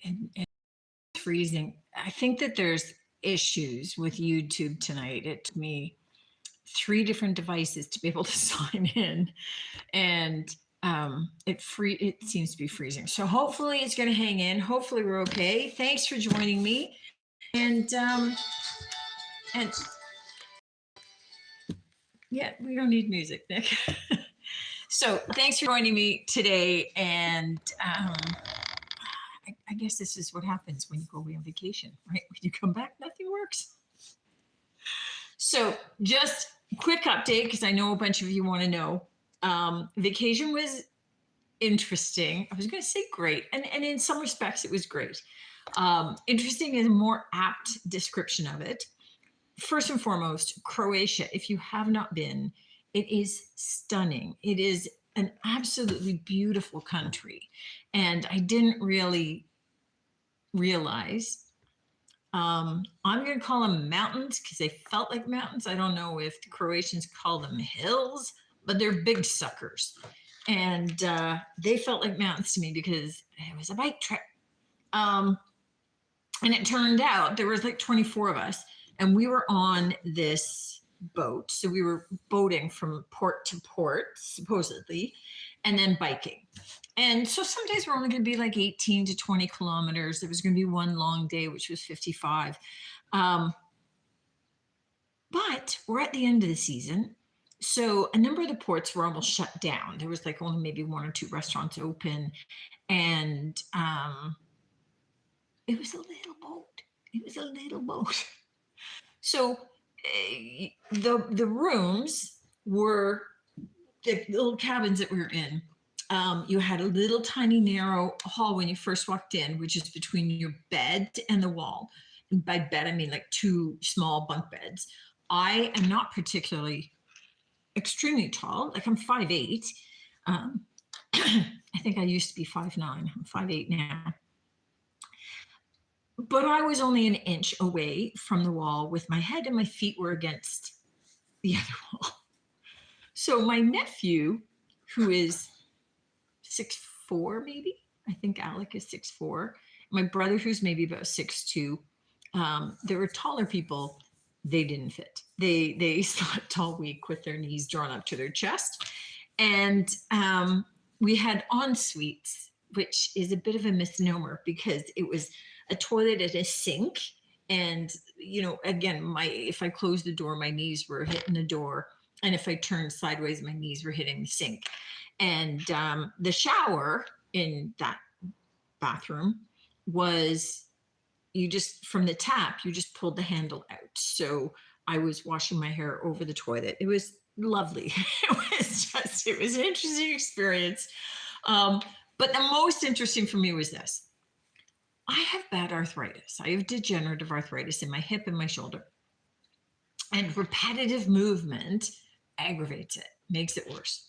and freezing. I think that there's issues with YouTube tonight. It took me 3 different devices to be able to sign in, and it seems to be freezing. So hopefully it's going to hang in. Hopefully we're okay. Thanks for joining me, and yeah, we don't need music, Nick. So thanks for joining me today, and I guess this is what happens when you go away on vacation, right? When you come back, nothing works. So just quick update, because I know a bunch of you want to know. Vacation was interesting. I was going to say great, and in some respects it was great. Interesting is a more apt description of it. First and foremost, Croatia, if you have not been, it is stunning. It is an absolutely beautiful country. And I didn't really realize, I'm going to call them mountains because they felt like mountains. I don't know if the Croatians call them hills, but they're big suckers. And they felt like mountains to me because it was a bike trip. And it turned out there was like 24 of us, and we were on this boat. So we were boating from port to port, supposedly, and then biking. And so some days we're only going to be like 18 to 20 kilometers. There was going to be one long day, which was 55. But we're at the end of the season. So a number of the ports were almost shut down. There was like only maybe 1 or 2 restaurants open. And it was a little boat. It was a little boat. So the rooms were the little cabins that we were in. You had a little tiny narrow hall when you first walked in, which is between your bed and the wall. And by bed, I mean like 2 small bunk beds. I am not particularly extremely tall. Like I'm 5'8". I think I used to be 5'9". I'm 5'8" now. But I was only an inch away from the wall with my head and my feet were against the other wall. So my nephew, who is 6'4", maybe, I think Alec is 6'4". My brother, who's maybe about 6'2". There were taller people. They didn't fit. They slept all week with their knees drawn up to their chest. And we had en suites, which is a bit of a misnomer because it was a toilet and a sink. And, you know, again, if I closed the door, my knees were hitting the door. And if I turned sideways, my knees were hitting the sink. And the shower in that bathroom was, you just, from the tap, you just pulled the handle out. So I was washing my hair over the toilet. It was lovely. It was an interesting experience. But the most interesting for me was this. I have bad arthritis. I have degenerative arthritis in my hip and my shoulder. And repetitive movement aggravates it, makes it worse.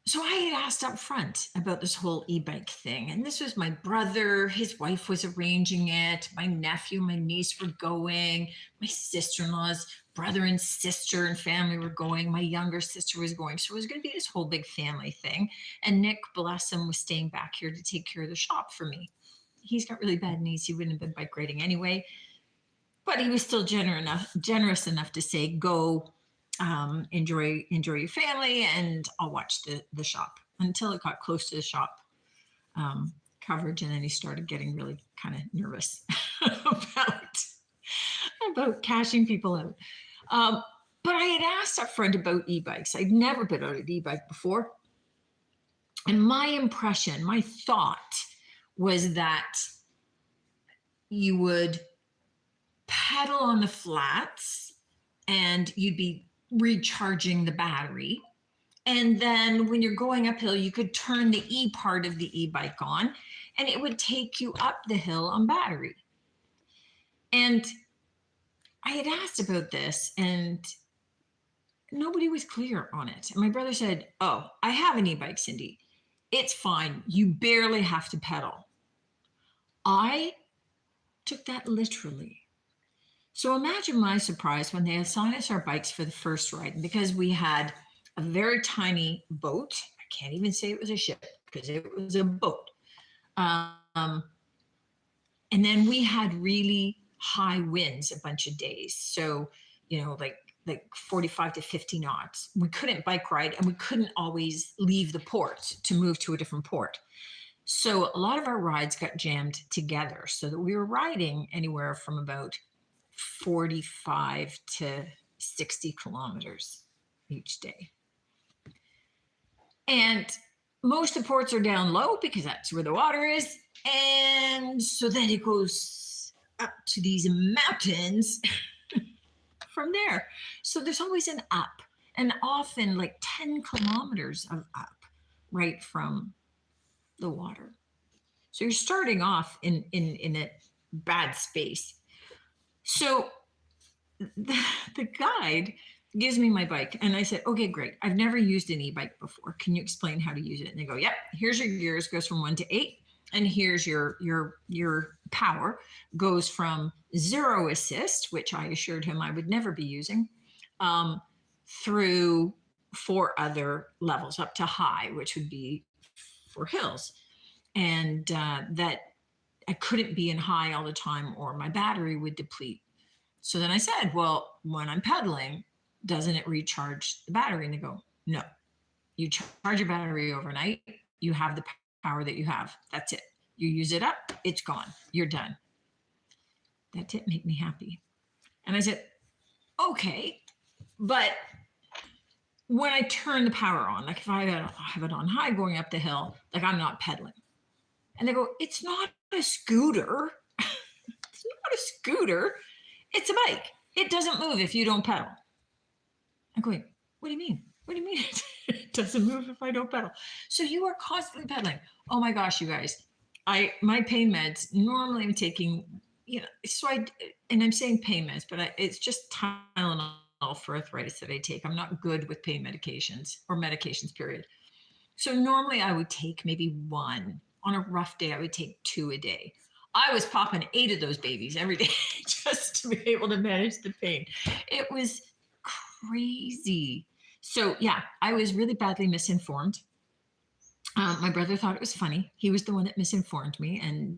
So I had asked up front about this whole e-bike thing. And this was my brother, his wife was arranging it, my nephew, my niece were going, my sister-in-law's brother and sister and family were going, my younger sister was going. So it was going to be this whole big family thing. And Nick, bless him, was staying back here to take care of the shop for me. He's got really bad knees. He wouldn't have been bike riding anyway. But he was still generous enough to say, go, enjoy your family, and I'll watch the shop, until it got close to the shop coverage. And then he started getting really kind of nervous about cashing people out. But I had asked a friend about e-bikes. I'd never been on an e-bike before. And my impression, my thought was that you would pedal on the flats and you'd be recharging the battery. And then when you're going uphill, you could turn the E part of the e-bike on and it would take you up the hill on battery. And I had asked about this and nobody was clear on it. And my brother said, oh, I have an e-bike, Cindy. It's fine. You barely have to pedal. I took that literally. So imagine my surprise when they assigned us our bikes for the first ride. And because we had a very tiny boat, I can't even say it was a ship because it was a boat. and then we had really high winds a bunch of days. So, like 45 to 50 knots. We couldn't bike ride, and we couldn't always leave the port to move to a different port. So a lot of our rides got jammed together, so that we were riding anywhere from about 45 to 60 kilometers each day. And most of the ports are down low because that's where the water is. And so then it goes up to these mountains from there. So there's always an up, and often like 10 kilometers of up right from the water. So you're starting off in a bad space. So the guide gives me my bike, and I said, okay, great. I've never used an e-bike before. Can you explain how to use it? And they go, yep, here's your gears, goes from 1 to 8. And here's your power, goes from 0 assist, which I assured him I would never be using, through 4 other levels up to high, which would be for hills. And that I couldn't be in high all the time or my battery would deplete. So then I said, well, when I'm pedaling, doesn't it recharge the battery? And they go, no, you charge your battery overnight. You have the power that you have. That's it. You use it up, it's gone. You're done. That didn't make me happy. And I said, okay, but when I turn the power on, like if I have it on high going up the hill, like I'm not pedaling. And they go, it's not a scooter. It's not a scooter. It's a bike. It doesn't move if you don't pedal. I'm going, what do you mean? What do you mean it doesn't move if I don't pedal? So you are constantly pedaling. Oh my gosh, you guys. My pain meds, normally I'm taking, and I'm saying pain meds, but it's just Tylenol for arthritis that I take. I'm not good with pain medications or medications, period. So normally I would take maybe 1. On a rough day, I would take 2 a day. I was popping 8 of those babies every day just to be able to manage the pain. It was crazy. So yeah, I was really badly misinformed. My brother thought it was funny. He was the one that misinformed me, and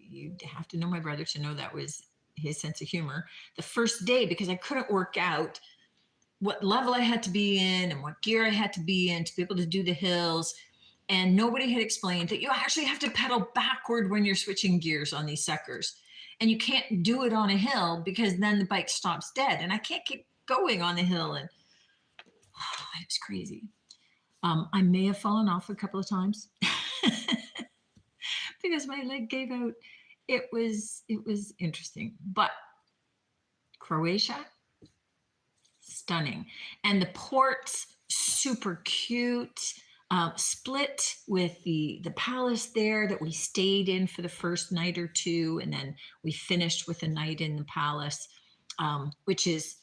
you have to know my brother to know that was his sense of humor. The first day, because I couldn't work out what level I had to be in and what gear I had to be in to be able to do the hills. And nobody had explained that you actually have to pedal backward when you're switching gears on these suckers. And you can't do it on a hill because then the bike stops dead. And I can't keep going on the hill. And it was crazy. I may have fallen off a couple of times because my leg gave out. It was interesting. But Croatia, stunning. And the ports, super cute. Split with the palace there that we stayed in for the first night or 2, and then we finished with a night in the palace, which is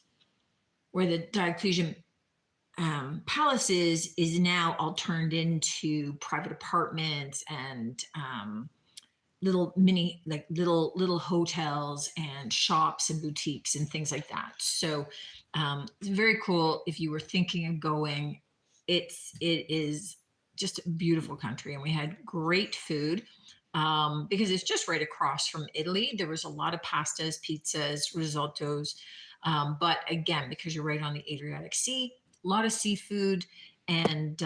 where the Diocletian palace is now all turned into private apartments and little hotels and shops and boutiques and things like that. So it's very cool if you were thinking of going. It is just a beautiful country, and we had great food because it's just right across from Italy. There was a lot of pastas, pizzas, risottos, but again, because you're right on the Adriatic Sea, a lot of seafood and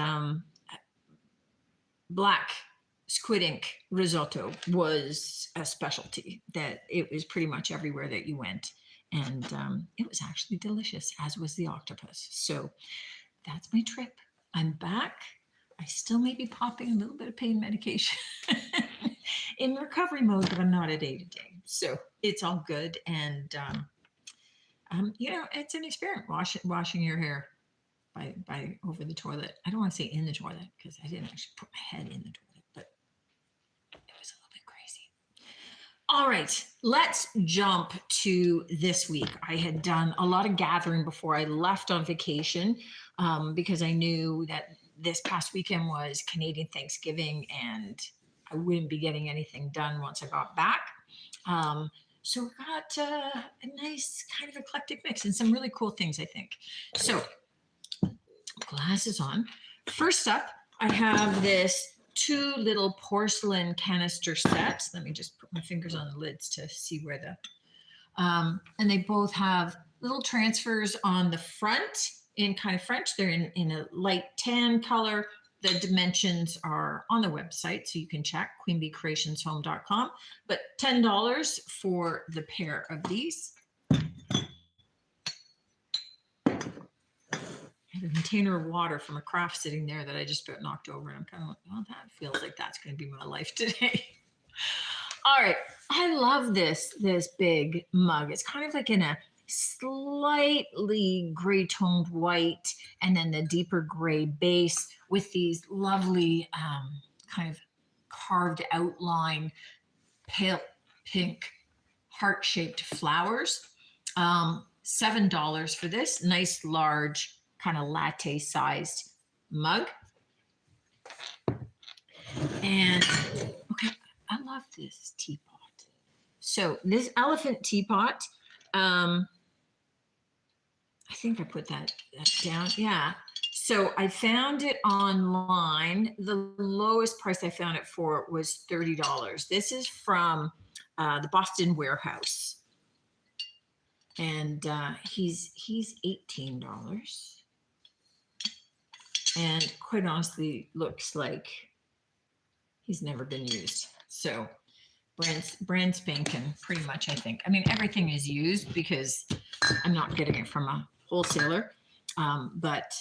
black squid ink risotto was a specialty. That it was pretty much everywhere that you went, and it was actually delicious, as was the octopus. So that's my trip. I'm back. I still may be popping a little bit of pain medication in recovery mode, but I'm not a day-to-day. So it's all good. And, it's an experiment, washing your hair by over the toilet. I don't want to say in the toilet because I didn't actually put my head in the toilet, but it was a little bit crazy. All right, let's jump to this week. I had done a lot of gathering before I left on vacation because I knew that this past weekend was Canadian Thanksgiving and I wouldn't be getting anything done once I got back. So we got a nice kind of eclectic mix and some really cool things, I think. So glasses on. First up, I have this two little porcelain canister sets. Let me just put my fingers on the lids to see where the, and they both have little transfers on the front in kind of French. They're in a light tan color. The dimensions are on the website, so you can check queenbeecreationshome.com. But $10 for the pair of these. I have a container of water from a craft sitting there that I just about knocked over, and I'm kind of like, well, that feels like that's going to be my life today. All right, I love this big mug. It's kind of like in a slightly gray toned white, and then the deeper gray base with these lovely kind of carved outline, pale pink heart-shaped flowers. $7 for this nice large kind of latte sized mug. And okay, I love this teapot. So this elephant teapot, I think I put that down. Yeah. So I found it online. The lowest price I found it for was $30. This is from the Boston Warehouse. And he's $18. And quite honestly, looks like he's never been used. So brand spanking, pretty much, I think. I mean, everything is used because I'm not getting it from a wholesaler. But,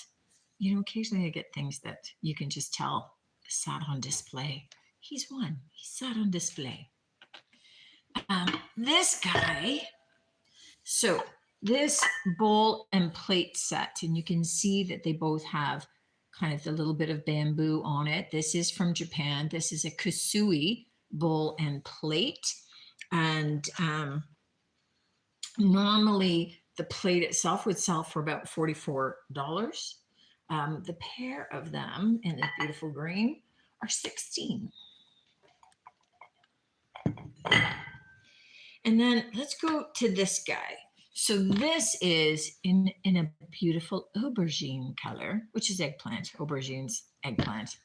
you know, occasionally I get things that you can just tell sat on display. He's one. He sat on display. This guy, so this bowl and plate set, and you can see that they both have kind of the little bit of bamboo on it. This is from Japan. This is a Kusui bowl and plate. And normally the plate itself would sell for about $44. The pair of them in this beautiful green are $16. And then let's go to this guy. So this is in a beautiful aubergine color, which is eggplant. Aubergine's eggplant.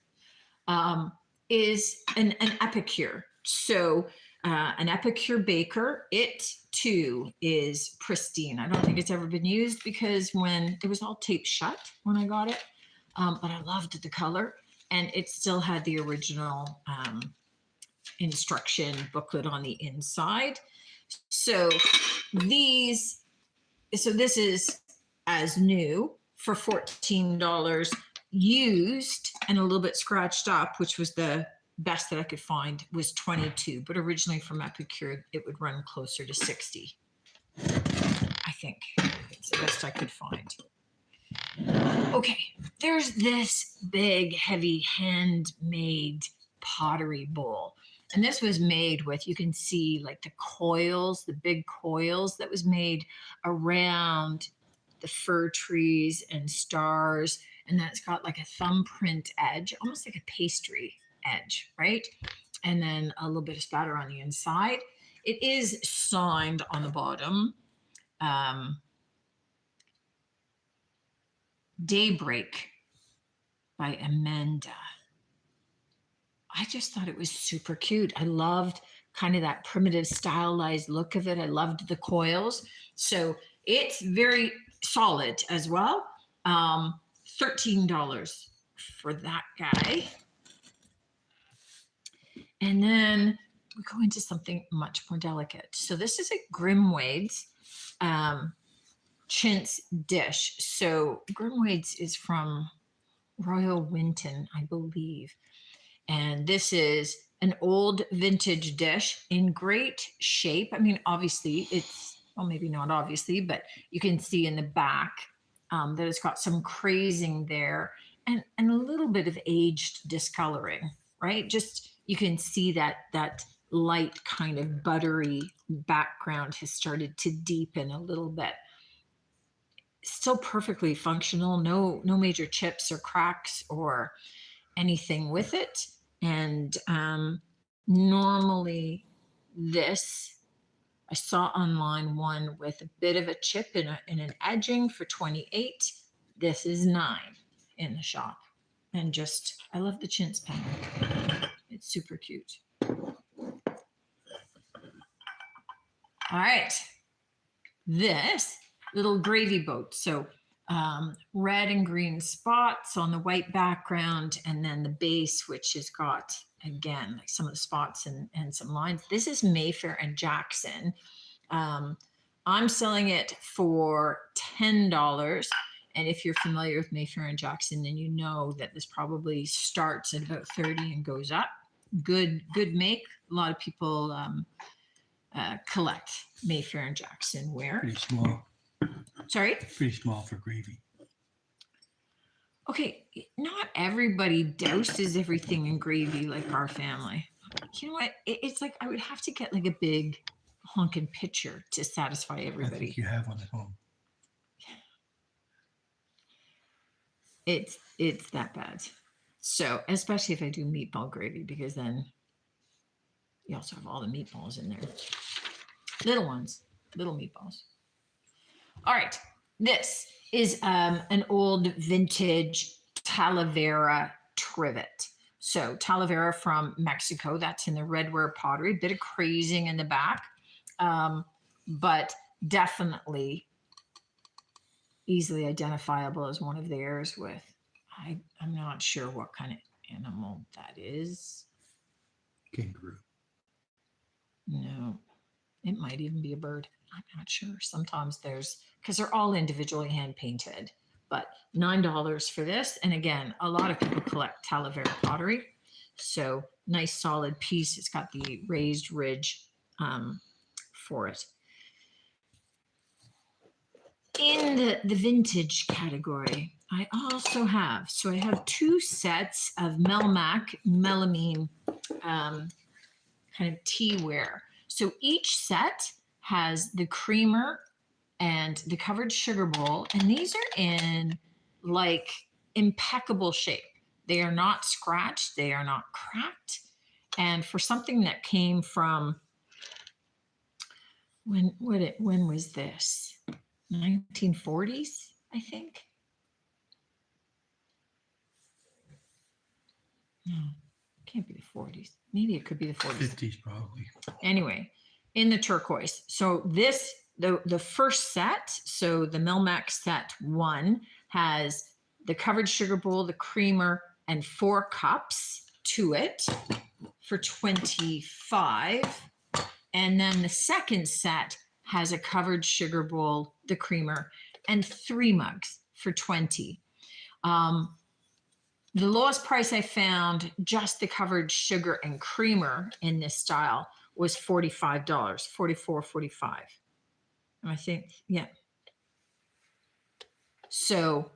Is an epicure. So an epicure baker, it too is pristine. I don't think it's ever been used because when it was all taped shut when I got it, but I loved the color, and it still had the original instruction booklet on the inside. So this is as new for $14, used and a little bit scratched up, which was the best that I could find, was $22. But originally from Epicure, it would run closer to $60. I think it's the best I could find. Okay, there's this big, heavy, handmade pottery bowl. And this was made with, you can see like the coils, the big coils that was made around the fir trees and stars. And then it's got like a thumbprint edge, almost like a pastry edge, right? And then a little bit of spatter on the inside. It is signed on the bottom. Daybreak by Amanda. I just thought it was super cute. I loved kind of that primitive stylized look of it. I loved the coils. So it's very solid as well. $13 for that guy. And then we go into something much more delicate. So this is a Grimwade's chintz dish. So Grimwade's is from Royal Winton, I believe. And this is an old vintage dish in great shape. I mean, obviously it's, well, maybe not obviously, but you can see in the back that it's got some crazing there and a little bit of aged discoloring, right? Just, you can see that light kind of buttery background has started to deepen a little bit. Still perfectly functional, no major chips or cracks or anything with it. And normally this, I saw online one with a bit of a chip in an edging for $28. This is $9 in the shop. And just, I love the chintz pen. It's super cute. All right. This little gravy boat. So red and green spots on the white background, and then the base, which has got, again, like some of the spots and some lines. This is Mayfair and Jackson. I'm selling it for $10. And if you're familiar with Mayfair and Jackson, then you know that this probably starts at about 30 and goes up. Good make. A lot of people collect Mayfair and Jackson ware. Pretty small. Sorry? Pretty small for gravy. Okay, not everybody douses everything in gravy like our family. You know what? It's like I would have to get like a big honking pitcher to satisfy I everybody. think you have one at home. It's that bad. So especially if I do meatball gravy, because then you also have all the meatballs in there. Little ones, little meatballs. All right, this is an old vintage Talavera trivet. So Talavera from Mexico, that's in the redware pottery, bit of crazing in the back, but definitely easily identifiable as one of theirs with, I'm not sure what kind of animal that is. Kangaroo. No, it might even be a bird. I'm not sure. Sometimes there's, because they're all individually hand painted, but $9 for this. And again, a lot of people collect Talavera pottery. So nice solid piece. It's got the raised ridge for it. In the vintage category, I also have, so I have two sets of Melmac melamine kind of teaware. So each set has the creamer and the covered sugar bowl, and these are in like impeccable shape. They are not scratched, they are not cracked. And for something that came from, when was this? 1940s, I think. No, can't be the 40s. Maybe it could be the 40s. 50s probably. Anyway, in the turquoise. So this, the first set, so the Melmac set 1 has the covered sugar bowl, the creamer, and 4 cups to it for $25. And then the second set has a covered sugar bowl, the creamer, and 3 mugs for $20. The lowest price I found, just the covered sugar and creamer in this style, was $45, $44.45. And I think, yeah. So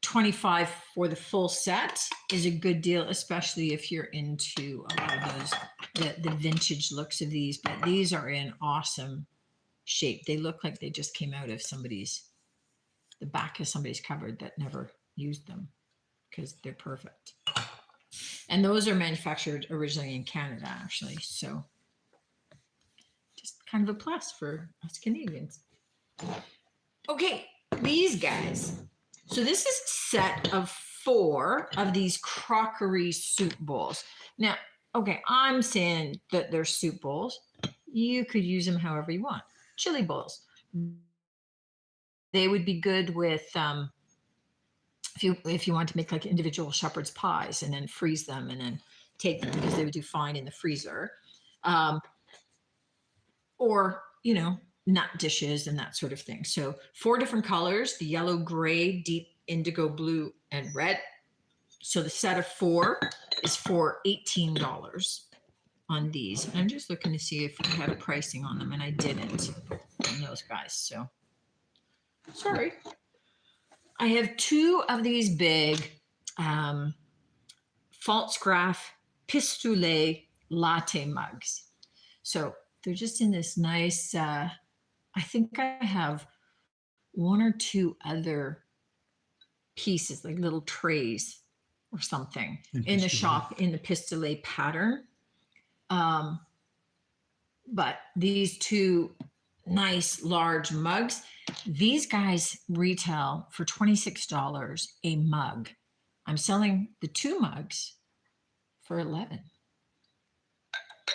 $25 for the full set is a good deal, especially if you're into a lot of those, the vintage looks of these. But these are in awesome shape. They look like they just came out of the back of somebody's cupboard that never used them, because they're perfect. And those are manufactured originally in Canada, actually. So just kind of a plus for us Canadians. Okay, these guys. So this is a set of 4 of these crockery soup bowls. Now, okay, I'm saying that they're soup bowls. You could use them however you want. Chili bowls. They would be good with, if you want to make like individual shepherd's pies and then freeze them and then take them, because they would do fine in the freezer. Or, you know, nut dishes and that sort of thing. So 4 different colors: the yellow, gray, deep indigo blue, and red. So the set of 4 is for $18 on these. I'm just looking to see if we had pricing on them, and I didn't on those guys. So sorry. I have 2 of these big Pfaltzgraff Pistolet latte mugs. So they're just in this nice, I think I have 1 or 2 other pieces, like little trays or something in the shop in the Pistolet pattern. But these 2 nice large mugs, these guys retail for $26 a mug. I'm selling the 2 mugs for 11.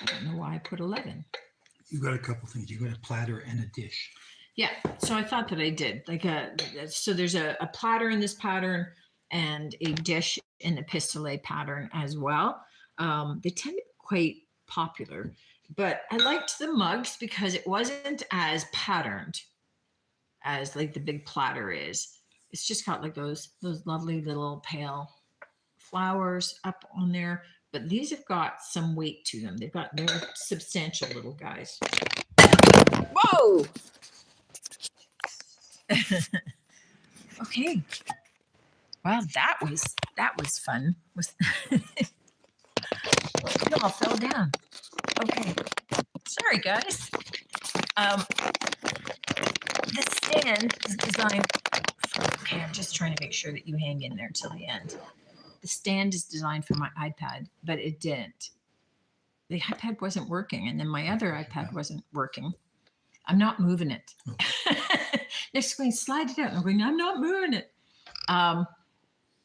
I don't know why I put 11. You got a couple things. You got a platter and a dish. Yeah, so I thought that I did. So there's a platter in this pattern and a dish in the pistolet pattern as well. They tend to be quite popular, but I liked the mugs because it wasn't as patterned as like the big platter is. It's just got like those lovely little pale flowers up on there, but these have got some weight to them. They're substantial little guys. Whoa! Okay. Well, that was fun. It all fell down. Okay. Sorry, guys. The stand is designed. Okay, I'm just trying to make sure that you hang in there till the end. The stand is designed for my iPad, but it didn't. The iPad wasn't working, and then my other iPad wasn't working. I'm not moving it. Next going, slide it out. I'm going, I'm not moving it.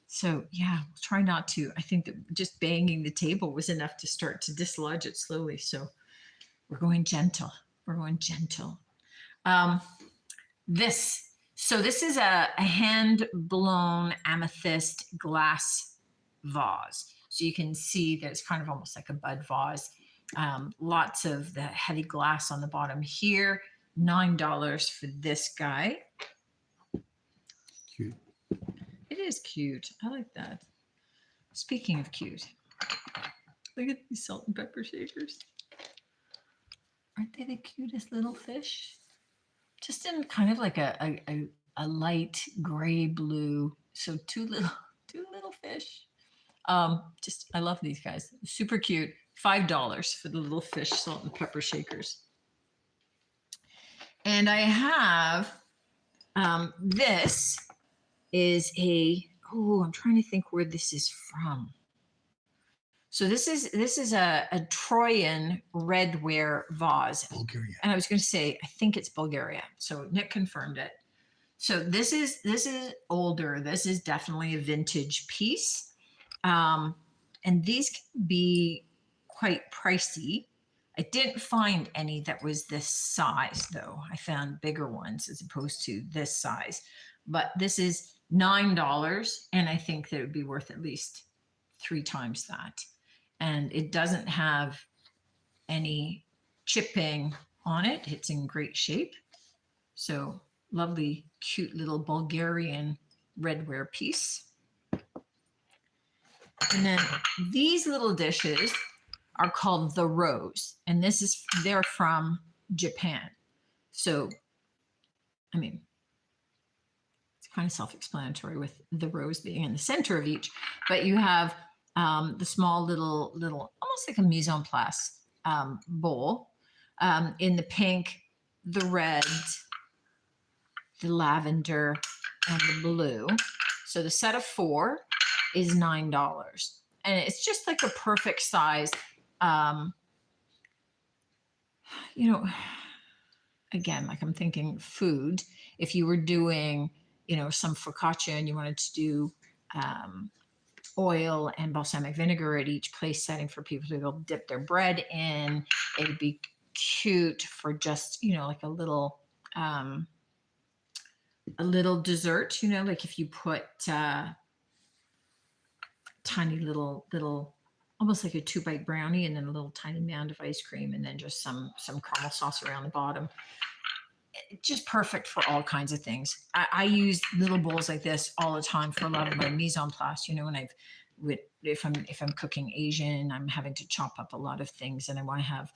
So yeah, try not to. I think that just banging the table was enough to start to dislodge it slowly. So we're going gentle. We're going gentle. This is a hand blown amethyst glass vase. So you can see that it's kind of almost like a bud vase. Lots of the heavy glass on the bottom here. $9 for this guy. Cute. It is cute. I like that. Speaking of cute, look at these salt and pepper shakers. Aren't they the cutest little fish? Just in kind of like a light gray blue. So two little fish. Just I love these guys. Super cute. $5 for the little fish salt and pepper shakers. And I have this is I'm trying to think where this is from. So this is a Trojan redware vase. Bulgaria. And I was going to say, I think it's Bulgaria. So Nick confirmed it. So this is older. This is definitely a vintage piece. And these can be quite pricey. I didn't find any that was this size though. I found bigger ones as opposed to this size. But this is $9, and I think that it would be worth at least 3 times that. And it doesn't have any chipping on it. It's in great shape. So lovely, cute little Bulgarian redware piece. And then these little dishes are called the Rose, and they're from Japan. So, I mean, kind of self-explanatory with the rose being in the center of each, but you have the small little, almost like a mise en place bowl in the pink, the red, the lavender, and the blue. So the set of 4 is $9, and it's just like a perfect size. Again, like I'm thinking food. If you were doing some focaccia and you wanted to do oil and balsamic vinegar at each place setting for people to go dip their bread in, it'd be cute for just, like a little dessert, like if you put tiny little, almost like a 2-bite brownie and then a little tiny mound of ice cream and then just some caramel sauce around the bottom. Just perfect for all kinds of things. I use little bowls like this all the time for a lot of my mise en place. When if I'm cooking Asian, I'm having to chop up a lot of things, and I want to have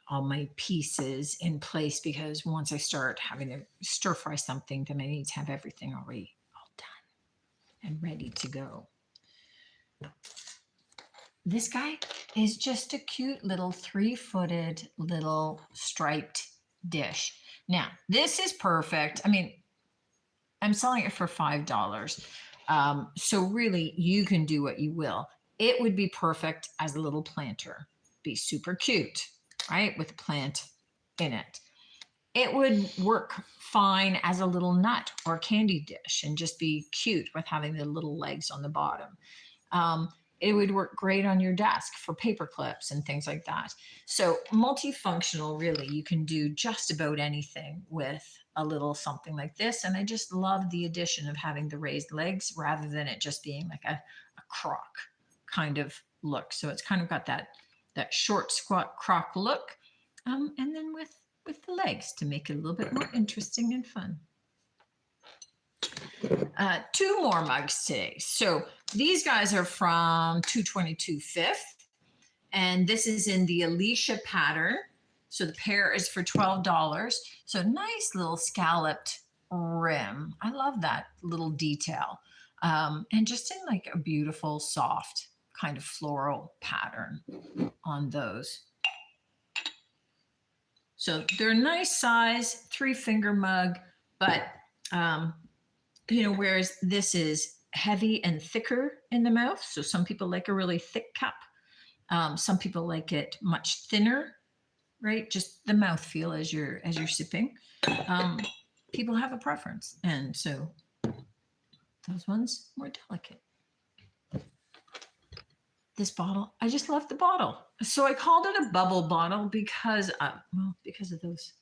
all my pieces in place because once I start having to stir fry something, then I need to have everything already all done and ready to go. This guy is just a cute little 3-footed little striped dish. Now, this is perfect. I mean, I'm selling it for $5. So really, you can do what you will. It would be perfect as a little planter. Be super cute, right? With a plant in it. it would work fine as a little nut or candy dish and just be cute with having the little legs on the bottom. Um, it would work great on your desk for paper clips and things like that. So multifunctional, really, you can do just about anything with a little something like this. And I just love the addition of having the raised legs rather than it just being like a crock kind of look. So it's kind of got that short squat crock look, and then with the legs to make it a little bit more interesting and fun. Two more mugs today. So these guys are from 222 Fifth, and this is in the Alicia pattern. So the pair is for $12. So nice little scalloped rim. I love that little detail. And just in like a beautiful, soft kind of floral pattern on those. So they're a nice size, 3-finger mug, but whereas this is heavy and thicker in the mouth. So some people like a really thick cup. Some people like it much thinner, right? Just the mouth feel as you're sipping. People have a preference, and so those ones more delicate. This bottle, I just love the bottle. So I called it a bubble bottle because of those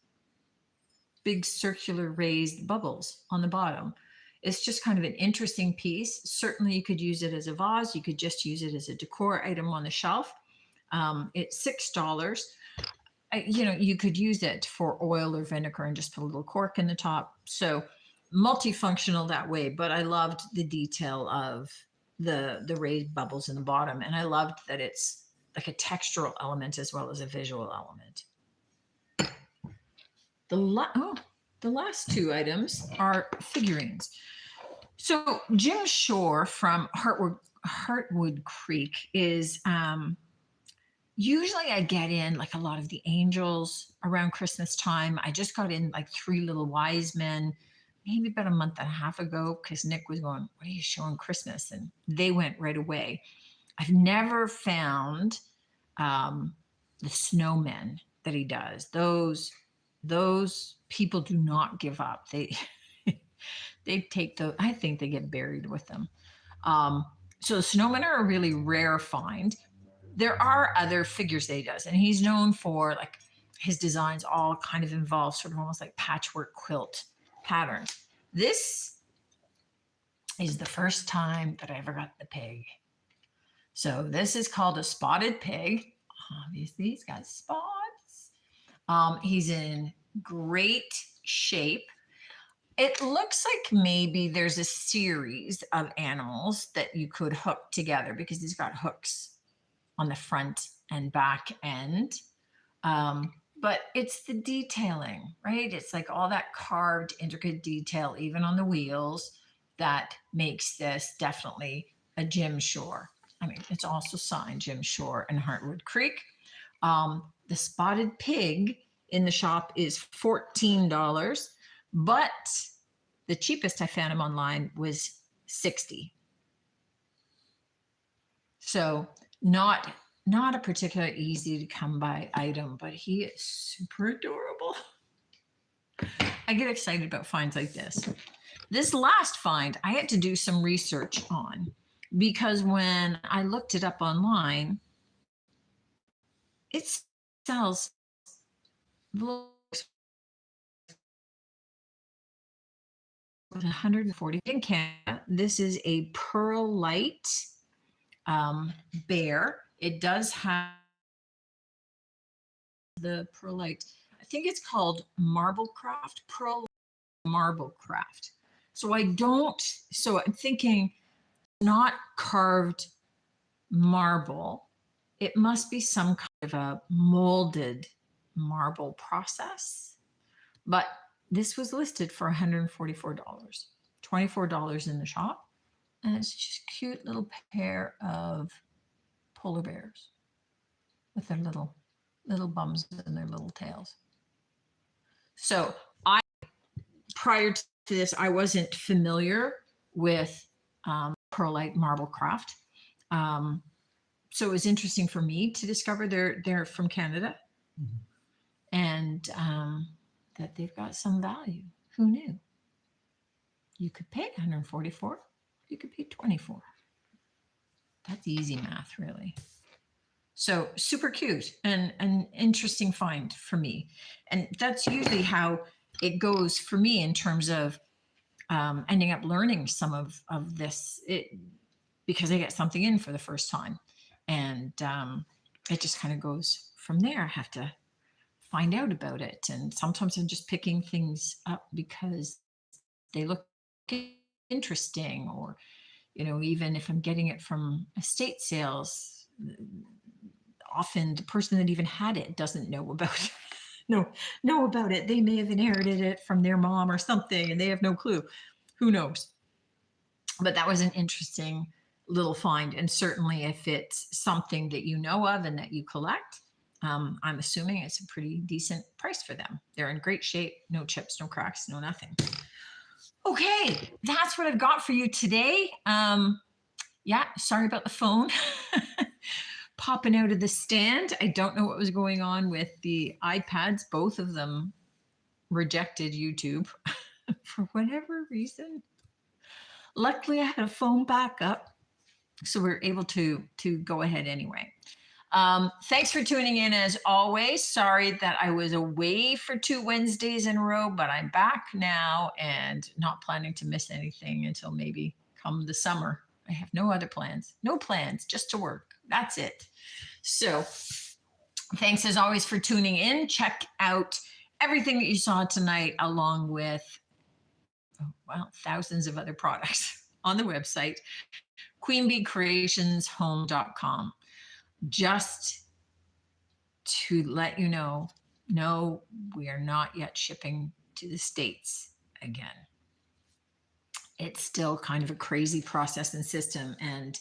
big circular raised bubbles on the bottom. It's just kind of an interesting piece. Certainly you could use it as a vase. You could just use it as a decor item on the shelf. It's $6. You could use it for oil or vinegar and just put a little cork in the top. So multifunctional that way, but I loved the detail of the raised bubbles in the bottom. And I loved that it's like a textural element as well as a visual element. The last two items are figurines. So Jim Shore from Heartwood Creek is, usually I get in like a lot of the angels around Christmas time. I just got in like 3 little wise men, maybe about a month and a half ago, because Nick was going, "What are you showing Christmas?" And they went right away. I've never found the snowmen that he does. Those people do not give up. They take I think they get buried with them. So the snowmen are a really rare find. There are other figures that he does, and he's known for like his designs all kind of involve sort of almost like patchwork quilt patterns. This is the first time that I ever got the pig. So this is called a spotted pig. Obviously, he's got spots. He's in great shape. It looks like maybe there's a series of animals that you could hook together because he's got hooks on the front and back end. But it's the detailing, right? It's like all that carved, intricate detail, even on the wheels, that makes this definitely a Jim Shore. I mean, it's also signed Jim Shore and Heartwood Creek. The spotted pig in the shop is $14, but the cheapest I found him online was $60. So not a particularly easy to come by item, but he is super adorable. I get excited about finds like this. This last find I had to do some research on because when I looked it up online, it sells $140 in Canada. This is a Pearlite bear. It does have the Pearlite. I think it's called Marblecraft. Pearl Marblecraft. So I'm thinking not carved marble. It must be some kind of a molded marble process. But this was listed for $144, $24 in the shop. And it's just a cute little pair of polar bears with their little bums and their little tails. So prior to this, I wasn't familiar with Pearlite Marblecraft. So it was interesting for me to discover they're from Canada. Mm-hmm. And that they've got some value. Who knew? You could pay 144, you could pay 24. That's easy math, really. So super cute and an interesting find for me. And that's usually how it goes for me in terms of ending up learning some of this because I get something in for the first time. And it just kind of goes from there. I have to find out about it. And sometimes I'm just picking things up because they look interesting, or, even if I'm getting it from estate sales, often the person that even had it doesn't know about it. know about it. They may have inherited it from their mom or something, and they have no clue. Who knows? But that was an interesting little find. And certainly if it's something that you know of and that you collect, I'm assuming it's a pretty decent price for them. They're in great shape, no chips, no cracks, no nothing. Okay, that's what I've got for you today. Yeah, sorry about the phone popping out of the stand. I don't know what was going on with the iPads. Both of them rejected YouTube for whatever reason. Luckily, I had a phone backup, so we are able to go ahead anyway. Thanks for tuning in as always. Sorry that I was away for 2 Wednesdays in a row, but I'm back now and not planning to miss anything until maybe come the summer. I have no other plans. No plans, just to work. That's it. So thanks as always for tuning in. Check out everything that you saw tonight, along with, thousands of other products on the website, queenbeecreationshome.com. Just to let you know, no, we are not yet shipping to the States again. It's still kind of a crazy process and system, and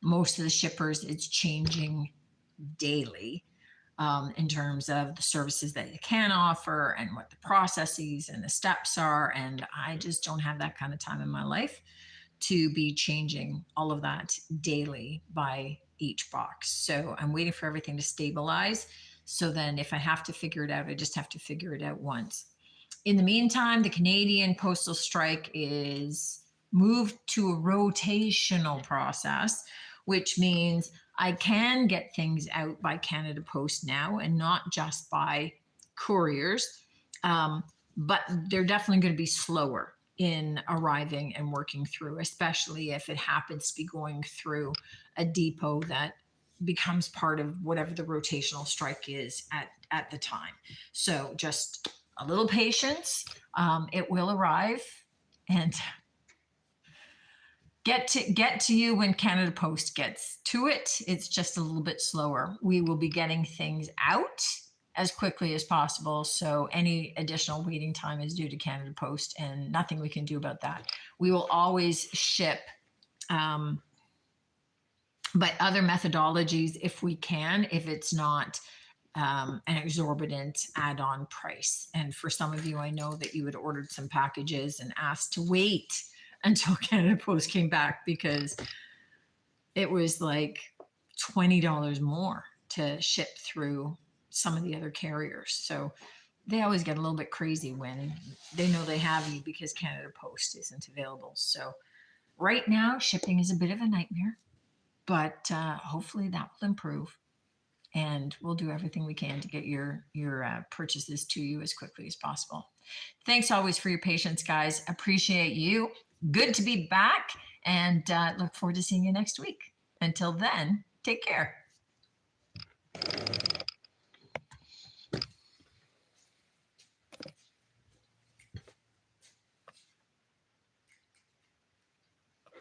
most of the shippers, it's changing daily in terms of the services that you can offer and what the processes and the steps are. And I just don't have that kind of time in my life to be changing all of that daily by each box. So I'm waiting for everything to stabilize. So then if I have to figure it out, I just have to figure it out once. In the meantime, the Canadian postal strike is moved to a rotational process, which means I can get things out by Canada Post now and not just by couriers. But they're definitely going to be slower in arriving and working through, especially if it happens to be going through a depot that becomes part of whatever the rotational strike is at the time. So just a little patience. It will arrive and get to you when Canada Post gets to it. It's just a little bit slower. We will be getting things out as quickly as possible. So any additional waiting time is due to Canada Post, and nothing we can do about that. We will always ship by other methodologies if we can, if it's not an exorbitant add-on price. And for some of you, I know that you had ordered some packages and asked to wait until Canada Post came back because it was like $20 more to ship through some of the other carriers. So they always get a little bit crazy when they know they have you because Canada Post isn't available. So right now, shipping is a bit of a nightmare, but hopefully that will improve. And we'll do everything we can to get your purchases to you as quickly as possible. Thanks always for your patience, guys. Appreciate you. Good to be back, and look forward to seeing you next week. Until then, take care.